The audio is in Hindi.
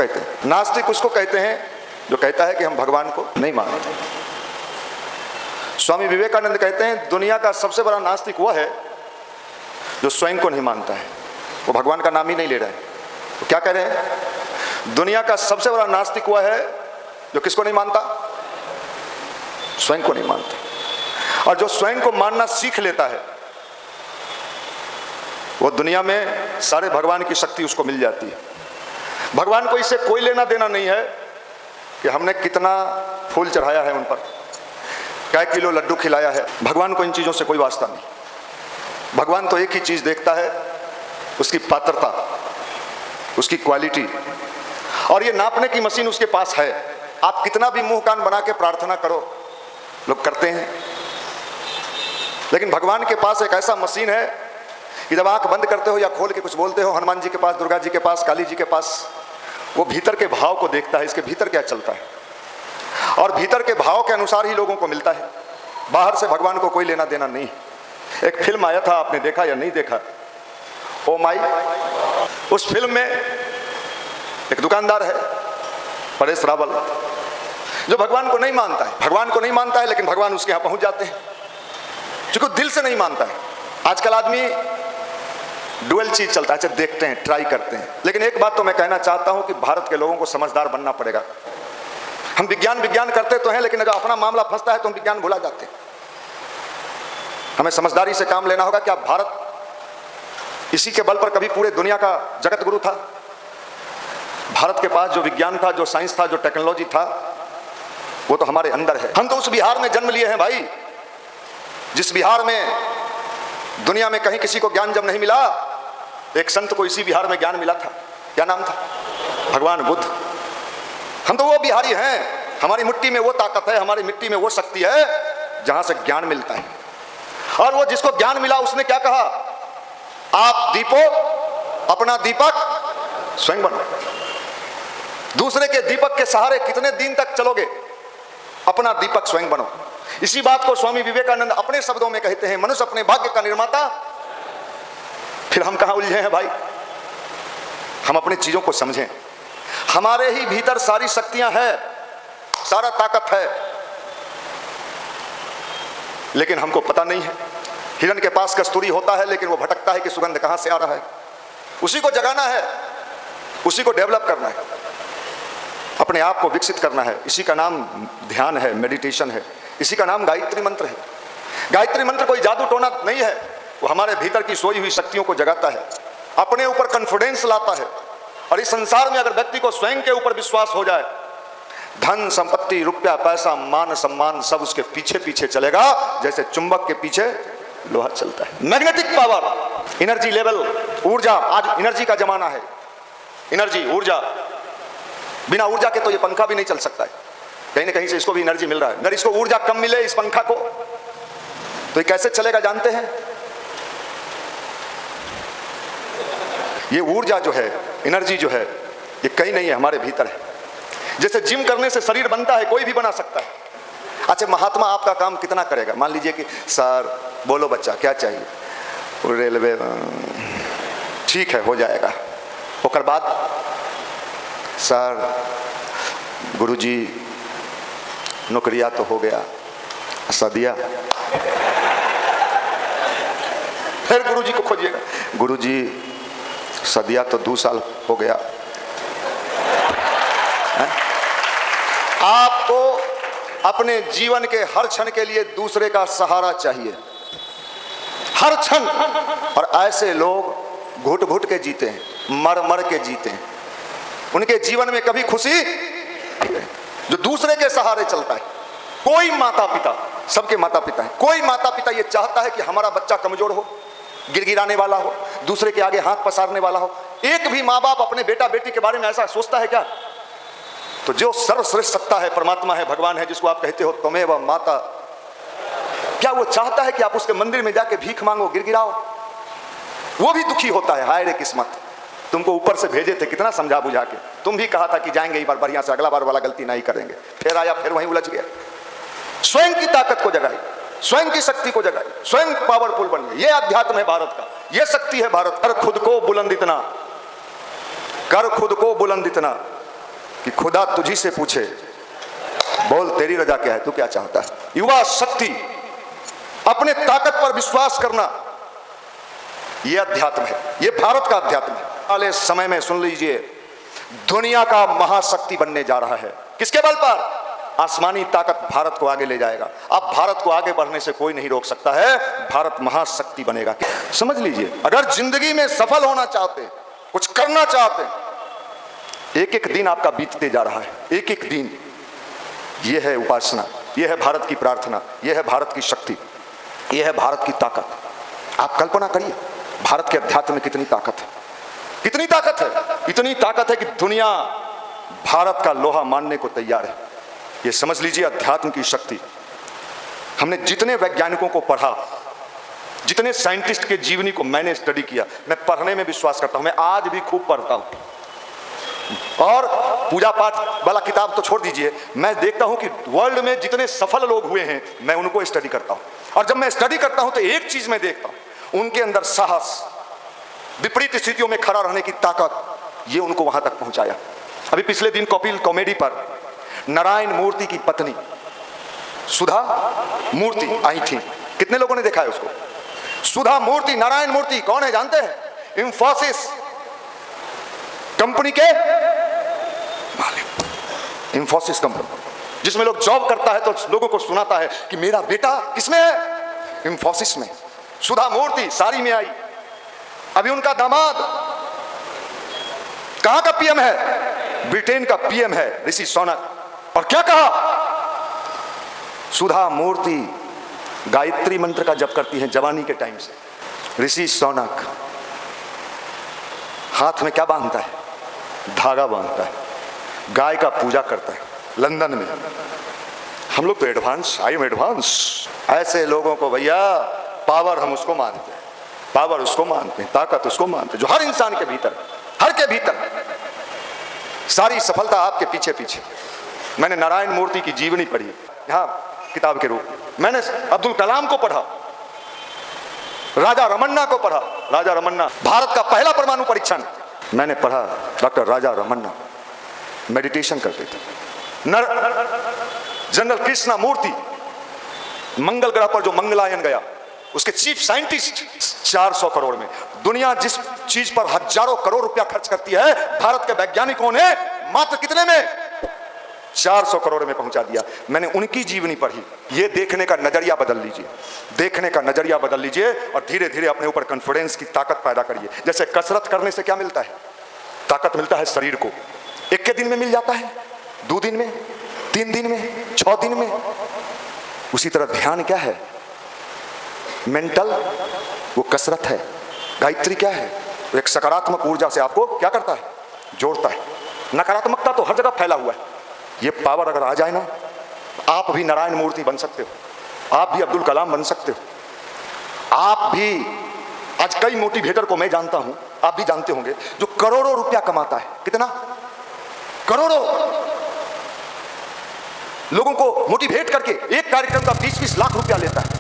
कहते हैं? नास्तिक उसको कहते हैं जो कहता है कि हम भगवान को नहीं मानते। स्वामी विवेकानंद कहते हैं दुनिया का सबसे बड़ा नास्तिक वह है जो स्वयं को नहीं मानता है। वो भगवान का नाम ही नहीं ले रहा है। तो क्या कह रहे हैं? दुनिया का सबसे बड़ा नास्तिक वह है जो किसको नहीं मानता? स्वयं को नहीं मानता। और जो स्वयं को मानना सीख लेता है वो दुनिया में सारे भगवान की शक्ति उसको मिल जाती है। भगवान को इससे कोई लेना देना नहीं है कि हमने कितना फूल चढ़ाया है उन पर, क्या किलो लड्डू खिलाया है। भगवान को इन चीज़ों से कोई वास्ता नहीं। भगवान तो एक ही चीज़ देखता है, उसकी पात्रता, उसकी क्वालिटी, और ये नापने की मशीन उसके पास है। आप कितना भी मुंह कान बना के प्रार्थना करो, लोग करते हैं, लेकिन भगवान के पास एक ऐसा मशीन है कि जब आंख बंद करते हो या खोल के कुछ बोलते हो, हनुमान जी के पास, दुर्गा जी के पास, काली जी के पास, वो भीतर के भाव को देखता है, इसके भीतर क्या चलता है, और भीतर के भाव के अनुसार ही लोगों को मिलता है। बाहर से भगवान को कोई लेना देना नहीं। एक फिल्म आया था, आपने देखा या नहीं देखा, ओ माई। उस फिल्म में एक दुकानदार है परेश रावल, जो भगवान को नहीं मानता है। भगवान को नहीं मानता है, लेकिन भगवान उसके यहाँ पहुंच जाते हैं, क्योंकि दिल से नहीं मानता है। आजकल आदमी डुअल चीज चलता है, अच्छा देखते हैं, ट्राई करते हैं। लेकिन एक बात तो मैं कहना चाहता हूं कि भारत के लोगों को समझदार बनना पड़ेगा। हम विज्ञान करते तो हैं, लेकिन अगर अपना मामला फंसता है तो हम विज्ञान भुला जाते हैं। हमें समझदारी से काम लेना होगा। क्या भारत इसी के बल पर कभी पूरे दुनिया का जगत गुरु था? भारत के पास जो विज्ञान था, जो साइंस था, जो टेक्नोलॉजी था, वो तो हमारे अंदर है। हम तो उस बिहार में जन्म लिए हैं भाई, जिस बिहार में दुनिया में कहीं किसी को ज्ञान जब नहीं मिला, एक संत को इसी बिहार में ज्ञान मिला था। क्या नाम था? भगवान बुद्ध। हम तो वो बिहारी हैं। हमारी मिट्टी में वो ताकत है, हमारी मिट्टी में वो शक्ति है जहां से ज्ञान मिलता है। और वो जिसको ज्ञान मिला उसने क्या कहा? आप दीपो, अपना दीपक स्वयं बनो। दूसरे के दीपक के सहारे कितने दिन तक चलोगे? अपना दीपक स्वयं बनो। इसी बात को स्वामी विवेकानंद अपने शब्दों में कहते हैं, मनुष्य अपने भाग्य का निर्माता। फिर हम कहां उलझे हैं भाई? हम अपनी चीजों को समझें। हमारे ही भीतर सारी शक्तियां हैं, सारा ताकत है, लेकिन हमको पता नहीं है। हिरण के पास कस्तूरी होता है, लेकिन वो भटकता है कि सुगंध कहां से आ रहा है। उसी को जगाना है, उसी को डेवलप करना है, अपने आप को विकसित करना है। इसी का नाम ध्यान है, मेडिटेशन है। इसी का नाम गायत्री मंत्र है। गायत्री मंत्र कोई जादू टोना नहीं है, वो हमारे भीतर की सोई हुई शक्तियों को जगाता है, अपने ऊपर कॉन्फिडेंस लाता है। और इस संसार में अगर व्यक्ति को स्वयं के ऊपर विश्वास हो जाए, धन संपत्ति, रुपया, पैसा, मान सम्मान सब उसके पीछे पीछे चलेगा, जैसे चुंबक के पीछे लोहा चलता है। मैग्नेटिक पावर, एनर्जी लेवल, ऊर्जा। आज एनर्जी का जमाना है। एनर्जी, ऊर्जा, बिना ऊर्जा के तो ये पंखा भी नहीं चल सकता है। कहीं ना कहीं से इसको भी एनर्जी मिल रहा है। अगर इसको ऊर्जा कम मिले इस पंखा को, तो ये कैसे चलेगा जानते हैं? ये ऊर्जा जो है, एनर्जी जो है, ये कहीं नहीं है, हमारे भीतर है। जैसे जिम करने से शरीर बनता है, कोई भी बना सकता है। अच्छा, महात्मा आपका काम कितना करेगा? मान लीजिए कि सर बोलो बच्चा क्या चाहिए? रेलवे, ठीक है हो जाएगा। उसके बाद सर गुरुजी नौकरिया तो हो गया, सदिया। फिर गुरुजी को खोजिएगा, गुरुजी सदिया तो 2 साल हो गया। आपको अपने जीवन के हर क्षण के लिए दूसरे का सहारा चाहिए, हर क्षण। और ऐसे लोग घुट घुट के जीते हैं, मर मर के जीते हैं। उनके जीवन में कभी खुशी, जो दूसरे के सहारे चलता है। कोई माता पिता, सबके माता पिता है, कोई माता पिता ये चाहता है कि हमारा बच्चा कमजोर हो, गिड़गिड़ाने वाला हो, दूसरे के आगे हाथ पसारने वाला हो। एक भी माँ बाप अपने बेटा बेटी के बारे में ऐसा सोचता है क्या? तो जो सर्वश्रेष्ठ सत्ता है, परमात्मा है, भगवान है, जिसको आप कहते हो त्वमेव माता, क्या वो चाहता है कि आप उसके मंदिर में जाके भीख मांगो, गिड़गिड़ाओ? वो भी दुखी होता है, हाय रे किस्मत, तुमको ऊपर से भेजे थे, कितना समझा बुझा के, तुम भी कहा था कि जाएंगे एक बार बढ़िया से, अगला बार वाला गलती नहीं करेंगे। फिर आया, फिर वहीं उलझ गया। स्वयं की ताकत को जगाई, स्वयं की शक्ति को जगाई, स्वयं पावरफुल बनिए। ये अध्यात्म है भारत का, ये शक्ति है भारत। कर खुद को बुलंद इतना, कर खुद को बुलंद इतना, कि खुदा तुझी से पूछे, बोल तेरी रजा क्या है, तू क्या चाहता है। युवा शक्ति, अपने ताकत पर विश्वास करना, यह अध्यात्म है, यह भारत का अध्यात्म है। वाले समय में सुन लीजिए, दुनिया का महाशक्ति बनने जा रहा है। किसके बल पर? आसमानी ताकत भारत को आगे ले जाएगा। अब भारत को आगे बढ़ने से कोई नहीं रोक सकता है, भारत महाशक्ति बनेगा। समझ लीजिए, अगर जिंदगी में सफल होना चाहते, कुछ करना चाहते, एक एक दिन आपका बीतते जा रहा है, एक एक दिन। यह है उपासना, यह है भारत की प्रार्थना, यह है भारत की शक्ति, यह है भारत की ताकत। आप कल्पना करिए भारत के अध्यात्म में कितनी ताकत है, कितनी ताकत है। इतनी ताकत है कि दुनिया भारत का लोहा मानने को तैयार है। ये समझ लीजिए अध्यात्म की शक्ति। हमने जितने वैज्ञानिकों को पढ़ा, जितने साइंटिस्ट के जीवनी को मैंने स्टडी किया, मैं पढ़ने में विश्वास करता हूं, मैं आज भी खूब पढ़ता हूं। और पूजा पाठ वाला किताब तो छोड़ दीजिए, मैं देखता हूं कि वर्ल्ड में जितने सफल लोग हुए हैं, मैं उनको स्टडी करता हूं। और जब मैं स्टडी करता हूं तो एक चीज मैं देखता हूं, उनके अंदर साहस, विपरीत स्थितियों में खड़ा रहने की ताकत, ये उनको वहां तक पहुंचाया। अभी पिछले दिन कपिल कॉमेडी पर नारायण मूर्ति की पत्नी सुधा मूर्ति आई थी। कितने लोगों ने देखा है उसको? सुधा मूर्ति, नारायण मूर्ति कौन है जानते हैं? इंफोसिस कंपनी के मालिक। इंफोसिस कंपनी जिसमें लोग जॉब करता है तो लोगों को सुनाता है कि मेरा बेटा किसमें है? इंफोसिस में। सुधा मूर्ति साड़ी में आई। अभी उनका दामाद कहां का पीएम है? ब्रिटेन का पीएम है, ऋषि सोनक। और क्या कहा? सुधा मूर्ति गायत्री मंत्र का जप करती हैं जवानी के टाइम से। ऋषि सोनक हाथ में क्या बांधता है? धागा बांधता है, गाय का पूजा करता है लंदन में। हम लोग तो एडवांस, आई एम एडवांस। ऐसे लोगों को भैया पावर हम उसको मानते हैं, पावर उसको मानते हैं, ताकत उसको मानते हैं जो हर इंसान के भीतर, हर के भीतर। सारी सफलता आपके पीछे पीछे। मैंने नारायण मूर्ति की जीवनी पढ़ी यहाँ किताब के रूप में, मैंने अब्दुल कलाम को पढ़ा, राजा रमन्ना को पढ़ा। राजा रमन्ना भारत का पहला परमाणु परीक्षण मैंने पढ़ा। डॉक्टर राजा रमन्ना मेडिटेशन करते थे। जनरल कृष्णा मूर्ति मंगल ग्रह पर जो मंगलायन गया, उसके चीफ साइंटिस्ट 400 करोड़ में। दुनिया जिस चीज पर हजारों करोड़ रुपया खर्च करती है, भारत के वैज्ञानिकों ने मात्र कितने में? 400 करोड़ में पहुंचा दिया। मैंने उनकी जीवनी पढ़ी। ये देखने का नजरिया बदल लीजिए, देखने का नजरिया बदल लीजिए और धीरे धीरे अपने ऊपर कॉन्फिडेंस की ताकत पैदा करिए। जैसे कसरत करने से क्या मिलता है? ताकत मिलता है शरीर को। एक के दिन में मिल जाता है, 2 दिन में, 3 दिन में, 6 दिन में। उसी तरह ध्यान क्या है? मेंटल वो कसरत है। गायत्री क्या है? वो एक सकारात्मक ऊर्जा से आपको क्या करता है? जोड़ता है। नकारात्मकता तो हर जगह फैला हुआ है। ये पावर अगर आ जाए ना, आप भी नारायण मूर्ति बन सकते हो, आप भी अब्दुल कलाम बन सकते हो। आप भी, आज कई मोटिवेटर को मैं जानता हूं, आप भी जानते होंगे, जो करोड़ों रुपया कमाता है। कितना? करोड़ों लोगों को मोटिवेट करके एक कार्यक्रम का 20-20 लाख रुपया लेता है।